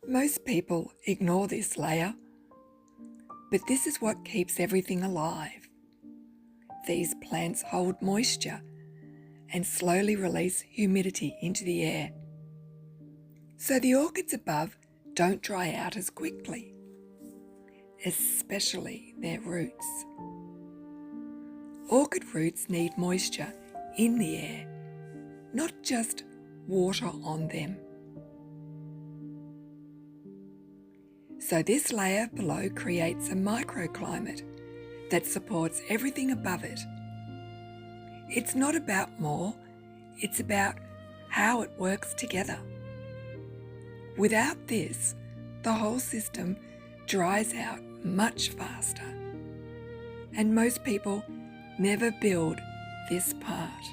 Most people ignore this layer, but this is what keeps everything alive. These plants hold moisture and slowly release humidity into the air, so the orchids above don't dry out as quickly, especially their roots. Orchid roots need moisture in the air, not just water on them. So this layer below creates a microclimate that supports everything above it. It's not about more, it's about how it works together. Without this, the whole system dries out much faster, and most people never build this part.